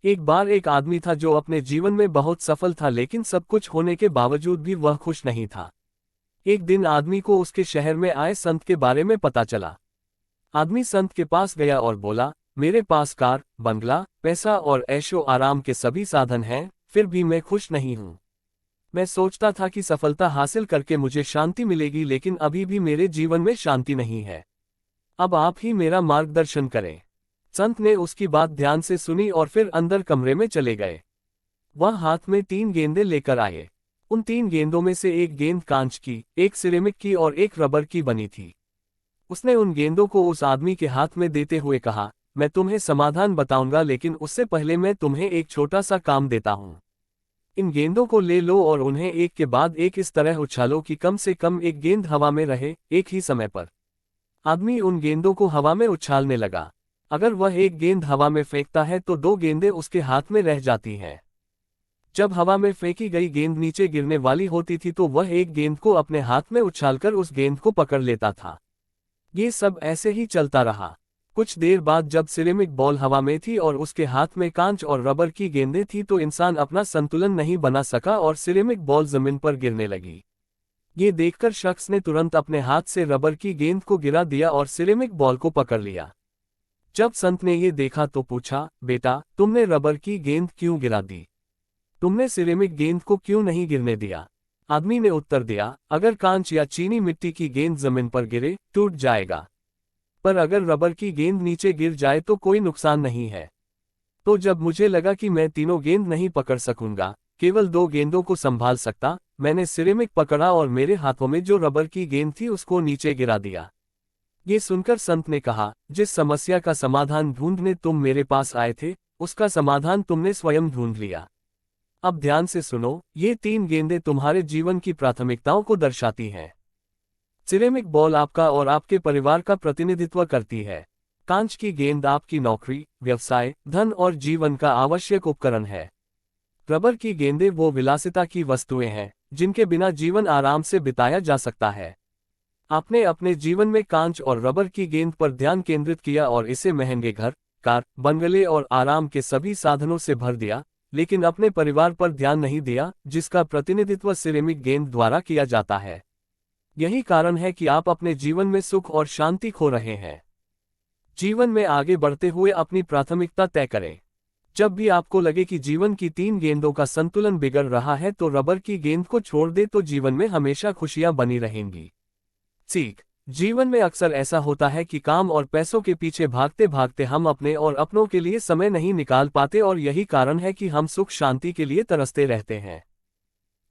एक बार एक आदमी था जो अपने जीवन में बहुत सफल था, लेकिन सब कुछ होने के बावजूद भी वह खुश नहीं था। एक दिन आदमी को उसके शहर में आए संत के बारे में पता चला। आदमी संत के पास गया और बोला, मेरे पास कार, बंगला, पैसा और ऐशो आराम के सभी साधन हैं, फिर भी मैं खुश नहीं हूँ। मैं सोचता था कि सफलता हासिल करके मुझे शांति मिलेगी, लेकिन अभी भी मेरे जीवन में शांति नहीं है। अब आप ही मेरा मार्गदर्शन करें। संत ने उसकी बात ध्यान से सुनी और फिर अंदर कमरे में चले गए। वह हाथ में 3 गेंदें लेकर आए। उन 3 गेंदों में से एक गेंद कांच की, एक सिरेमिक की और एक रबर की बनी थी। उसने उन गेंदों को उस आदमी के हाथ में देते हुए कहा, मैं तुम्हें समाधान बताऊंगा, लेकिन उससे पहले मैं तुम्हें एक छोटा सा काम देता हूं। इन गेंदों को ले लो और उन्हें एक के बाद एक इस तरह उछालो कि कम से कम एक गेंद हवा में रहे, एक ही समय पर। आदमी उन गेंदों को हवा में उछालने लगा। अगर वह एक गेंद हवा में फेंकता है तो 2 गेंदें उसके हाथ में रह जाती हैं। जब हवा में फेंकी गई गेंद नीचे गिरने वाली होती थी तो वह एक गेंद को अपने हाथ में उछालकर उस गेंद को पकड़ लेता था। ये सब ऐसे ही चलता रहा। कुछ देर बाद जब सिरेमिक बॉल हवा में थी और उसके हाथ में कांच और रबर की गेंदें थी तो इंसान अपना संतुलन नहीं बना सका और सिरेमिक बॉल जमीन पर गिरने लगी। ये देखकर शख्स ने तुरंत अपने हाथ से रबर की गेंद को गिरा दिया और सिरेमिक बॉल को पकड़ लिया। जब संत ने ये देखा तो पूछा, बेटा, तुमने रबर की गेंद क्यों गिरा दी? तुमने सिरेमिक गेंद को क्यों नहीं गिरने दिया? आदमी ने उत्तर दिया, अगर कांच या चीनी मिट्टी की गेंद जमीन पर गिरे, टूट जाएगा। पर अगर रबर की गेंद नीचे गिर जाए तो कोई नुकसान नहीं है। तो जब मुझे लगा कि मैं तीनों गेंद नहीं पकड़ सकूंगा, केवल 2 गेंदों को संभाल सकता, मैंने सिरेमिक पकड़ा और मेरे हाथों में जो रबर की गेंद थी उसको नीचे गिरा दिया। ये सुनकर संत ने कहा, जिस समस्या का समाधान ढूंढने तुम मेरे पास आए थे, उसका समाधान तुमने स्वयं ढूंढ लिया। अब ध्यान से सुनो, ये 3 गेंदें तुम्हारे जीवन की प्राथमिकताओं को दर्शाती हैं। सिरेमिक बॉल आपका और आपके परिवार का प्रतिनिधित्व करती है। कांच की गेंद आपकी नौकरी, व्यवसाय, धन और जीवन का आवश्यक उपकरण है। रबर की गेंदें वो विलासिता की वस्तुएं हैं, जिनके बिना जीवन आराम से बिताया जा सकता है। आपने अपने जीवन में कांच और रबर की गेंद पर ध्यान केंद्रित किया और इसे महंगे घर, कार, बंगले और आराम के सभी साधनों से भर दिया, लेकिन अपने परिवार पर ध्यान नहीं दिया, जिसका प्रतिनिधित्व सिरेमिक गेंद द्वारा किया जाता है। यही कारण है कि आप अपने जीवन में सुख और शांति खो रहे हैं। जीवन में आगे बढ़ते हुए अपनी प्राथमिकता तय करें। जब भी आपको लगे कि जीवन की 3 गेंदों का संतुलन बिगड़ रहा है तो रबर की गेंद को छोड़ दे, तो जीवन में हमेशा खुशियां बनी रहेंगी। सीख, जीवन में अक्सर ऐसा होता है कि काम और पैसों के पीछे भागते भागते हम अपने और अपनों के लिए समय नहीं निकाल पाते, और यही कारण है कि हम सुख शांति के लिए तरसते रहते हैं।